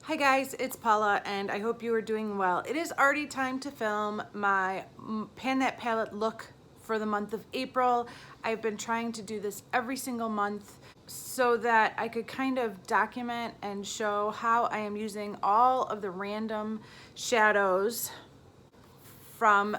Hi guys, it's Paula and I hope you are doing well. It is already time to film my Pan That Palette look for the month of April. I've been trying to do this every single month so that I could kind of document and show how I am using all of the random shadows from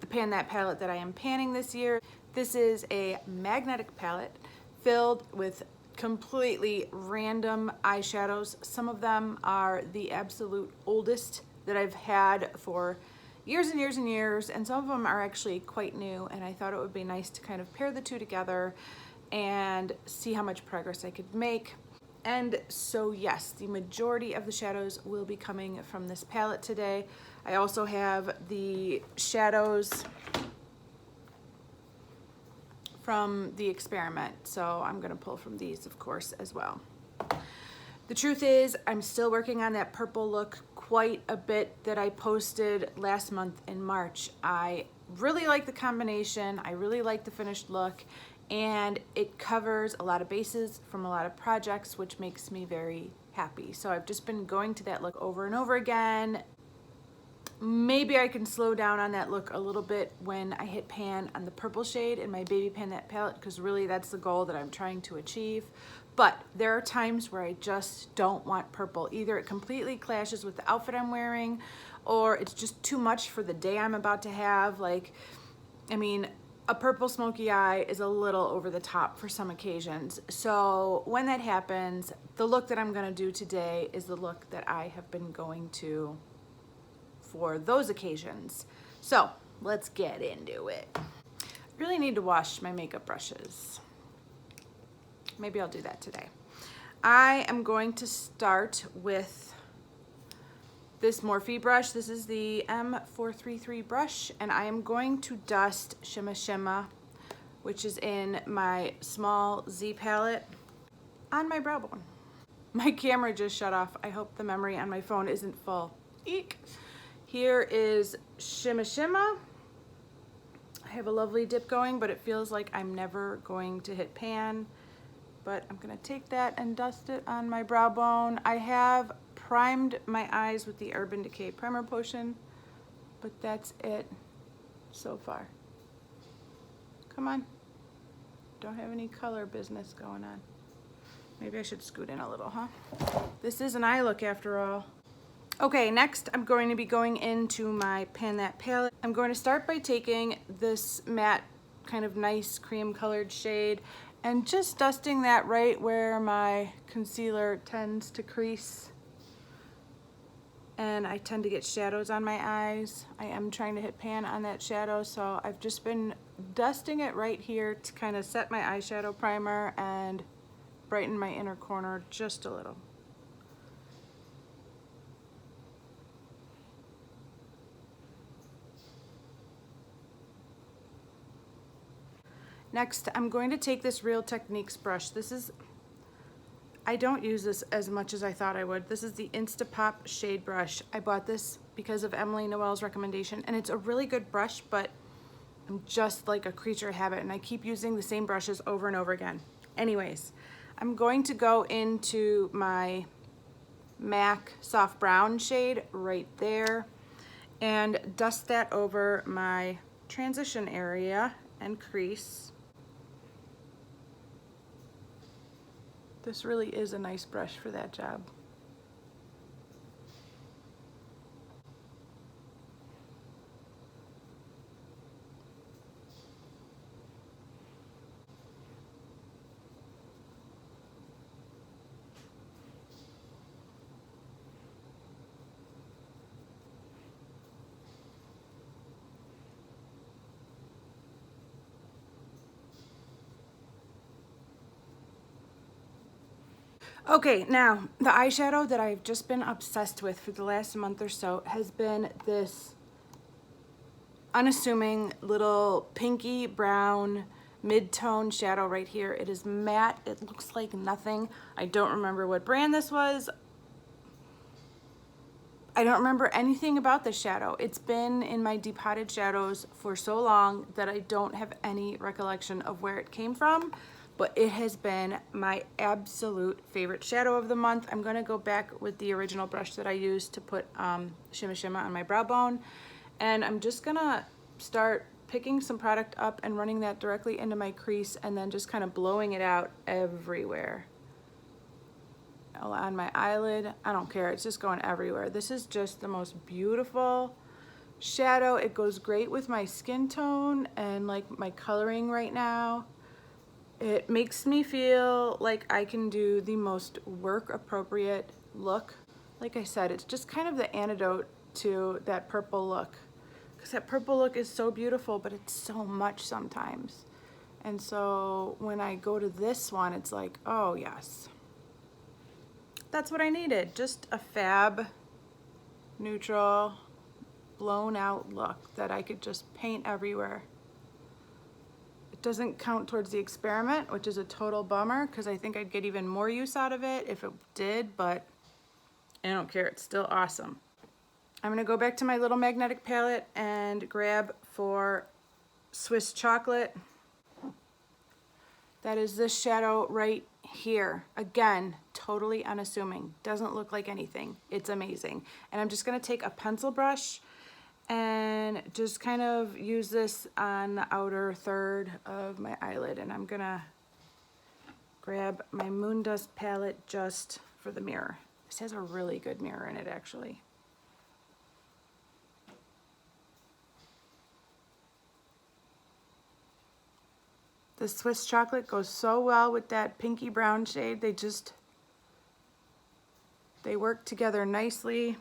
the Pan That Palette that I am panning this year. This is a magnetic palette filled with completely random eyeshadows. Some of them are the absolute oldest that I've had for years and years and years, and some of them are actually quite new, and I thought it would be nice to kind of pair the two together and see how much progress I could make. And so yes, the majority of the shadows will be coming from this palette today. I also have the shadows from the experiment, so I'm gonna pull from these, of course, as well. The truth is, I'm still working on that purple look quite a bit that I posted last month in March. I really like the combination, I really like the finished look, and it covers a lot of bases from a lot of projects, which makes me very happy. So I've just been going to that look over and over again. Maybe I can slow down on that look a little bit when I hit pan on the purple shade in my Baby Pan That palette, because really that's the goal that I'm trying to achieve. But there are times where I just don't want purple. Either it completely clashes with the outfit I'm wearing, or it's just too much for the day I'm about to have. Like, I mean, a purple smoky eye is a little over the top for some occasions. So when that happens, the look that I'm gonna do today is the look that I have been going to for those occasions. So let's get into it. I really need to wash my makeup brushes. Maybe I'll do that today. I am going to start with this Morphe brush. This is the M433 brush, and I am going to dust Shimma Shimma, which is in my small Z palette, on my brow bone. My camera just shut off. I hope the memory on my phone isn't full. Eek. Here is Shimma Shimma. I have a lovely dip going, but it feels like I'm never going to hit pan. But I'm gonna take that and dust it on my brow bone. I have primed my eyes with the Urban Decay Primer Potion, but that's it so far. Come on. Don't have any color business going on. Maybe I should scoot in a little, huh? This is an eye look after all. Okay, next I'm going to be going into my Pan That palette. I'm going to start by taking this matte, kind of nice cream colored shade and just dusting that right where my concealer tends to crease. And I tend to get shadows on my eyes. I am trying to hit pan on that shadow, so I've just been dusting it right here to kind of set my eyeshadow primer and brighten my inner corner just a little. Next, I'm going to take this Real Techniques brush. I don't use this as much as I thought I would. This is the Instapop Shade Brush. I bought this because of Emily Noel's recommendation, and it's a really good brush, but I'm just like a creature of habit, and I keep using the same brushes over and over again. Anyways, I'm going to go into my MAC Soft Brown shade right there and dust that over my transition area and crease. This really is a nice brush for that job. Okay, now the eyeshadow that I've just been obsessed with for the last month or so has been this unassuming little pinky brown mid-tone shadow right here. It is matte. It looks like nothing. I don't remember what brand this was. I don't remember anything about this shadow. It's been in my Depotted shadows for so long that I don't have any recollection of where it came from. but it has been my absolute favorite shadow of the month. I'm gonna go back with the original brush that I used to put Shimma Shimma on my brow bone, and I'm just gonna start picking some product up and running that directly into my crease and then just kind of blowing it out everywhere. On my eyelid, I don't care, it's just going everywhere. This is just the most beautiful shadow. It goes great with my skin tone and like my coloring right now. It makes me feel like I can do the most work appropriate look. Like I said, it's just kind of the antidote to that purple look, because that purple look is so beautiful, but it's so much sometimes. And so when I go to this one, it's like, oh yes, that's what I needed. Just a fab, neutral, blown out look that I could just paint everywhere. It doesn't count towards the experiment, which is a total bummer because I think I'd get even more use out of it if it did, but I don't care, it's still awesome. I'm gonna go back to my little magnetic palette and grab for Swiss Chocolate. That is this shadow right here. Again, totally unassuming, doesn't look like anything. It's amazing. And I'm just gonna take a pencil brush and just kind of use this on the outer third of my eyelid, and I'm gonna grab my Moondust palette just for the mirror. This has a really good mirror in it, actually. The Swiss Chocolate goes so well with that pinky brown shade. They work together nicely.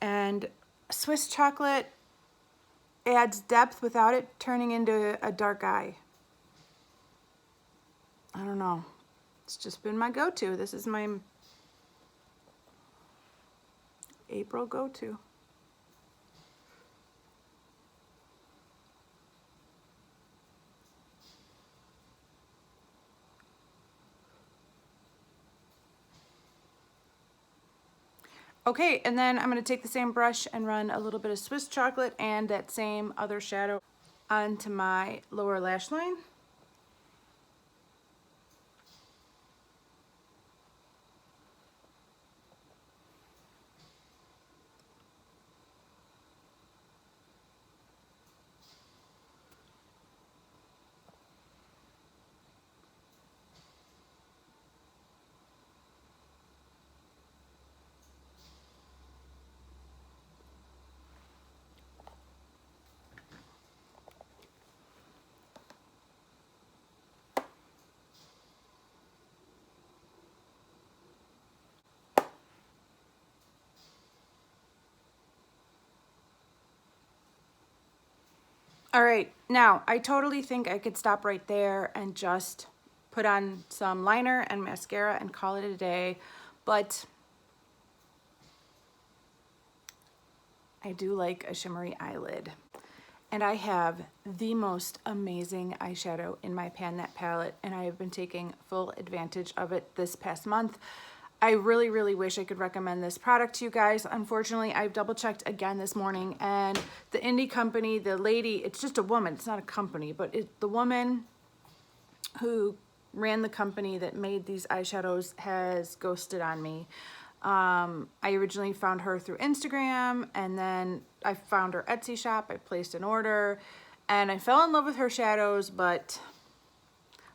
And Swiss Chocolate adds depth without it turning into a dark eye. I don't know. It's just been my go-to. This is my April go-to. Okay, and then I'm going to take the same brush and run a little bit of Swiss Chocolate and that same other shadow onto my lower lash line. All right, now I totally think I could stop right there and just put on some liner and mascara and call it a day, but I do like a shimmery eyelid. And I have the most amazing eyeshadow in my Pan That palette, and I have been taking full advantage of it this past month. I really, really wish I could recommend this product to you guys. Unfortunately, I've double checked again this morning, and the indie company, the lady, it's just a woman, it's not a company, but the woman who ran the company that made these eyeshadows has ghosted on me. I originally found her through Instagram, and then I found her Etsy shop. I placed an order, and I fell in love with her shadows, but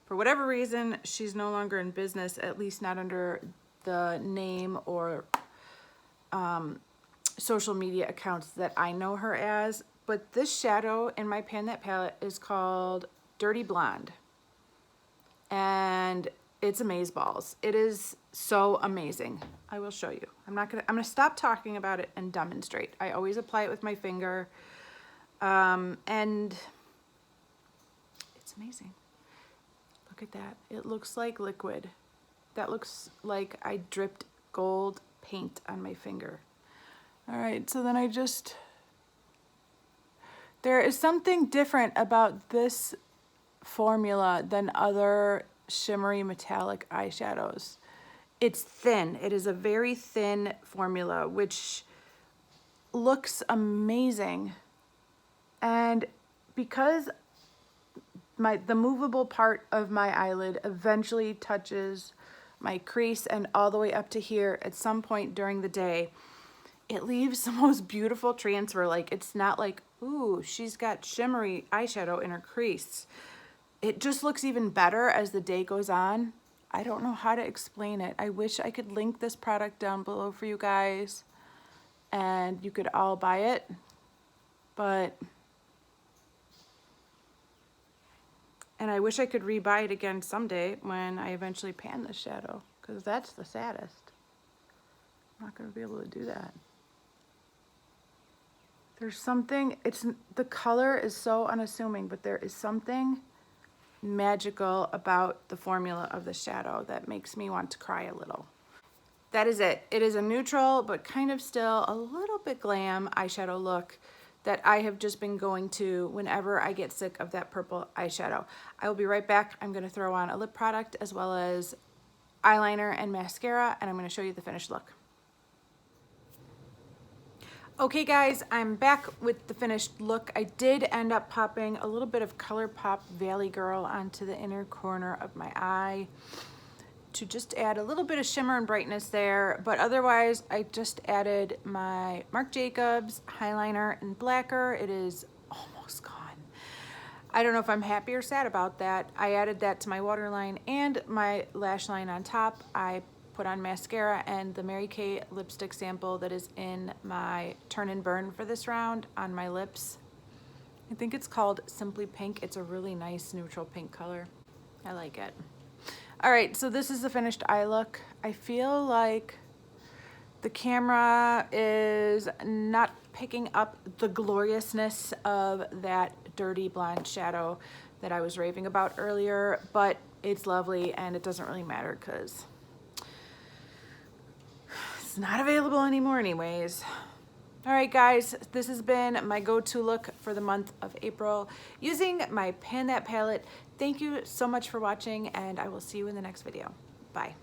for whatever reason, she's no longer in business, at least not under the name or social media accounts that I know her as. But this shadow in my Pan That palette is called Dirty Blonde, and it's amazeballs. It is so amazing. I will show you. I'm gonna stop talking about it and demonstrate. I always apply it with my finger, and it's amazing. Look at that. It looks like liquid. That looks like I dripped gold paint on my finger. All right, so then there is something different about this formula than other shimmery metallic eyeshadows. It's thin. It is a very thin formula, which looks amazing. And because the movable part of my eyelid eventually touches my crease and all the way up to here at some point during the day, it leaves the most beautiful transfer. Like, it's not like, ooh, she's got shimmery eyeshadow in her crease. It just looks even better as the day goes on. I don't know how to explain it. I wish I could link this product down below for you guys and you could all buy it, but, and I wish I could rebuy it again someday when I eventually pan this shadow, because that's the saddest. I'm not gonna be able to do that. There's something, the color is so unassuming, but there is something magical about the formula of the shadow that makes me want to cry a little. That is it. It is a neutral, but kind of still a little bit glam eyeshadow look that I have just been going to whenever I get sick of that purple eyeshadow. I will be right back. I'm gonna throw on a lip product as well as eyeliner and mascara, and I'm gonna show you the finished look. Okay guys, I'm back with the finished look. I did end up popping a little bit of ColourPop Valley Girl onto the inner corner of my eye to just add a little bit of shimmer and brightness there, but otherwise I just added my Marc Jacobs highliner in Blacker. It is almost gone. I don't know if I'm happy or sad about that. I added that to my waterline and my lash line on top. I put on mascara and the Mary Kay lipstick sample that is in my Turn and Burn for this round on my lips. I think it's called Simply Pink. It's a really nice neutral pink color. I like it. All right, so this is the finished eye look. I feel like the camera is not picking up the gloriousness of that dirty blonde shadow that I was raving about earlier, but it's lovely and it doesn't really matter because it's not available anymore anyways. All right guys, this has been my go-to look for the month of April using my Pan That palette. Thank you so much for watching and I will see you in the next video. Bye.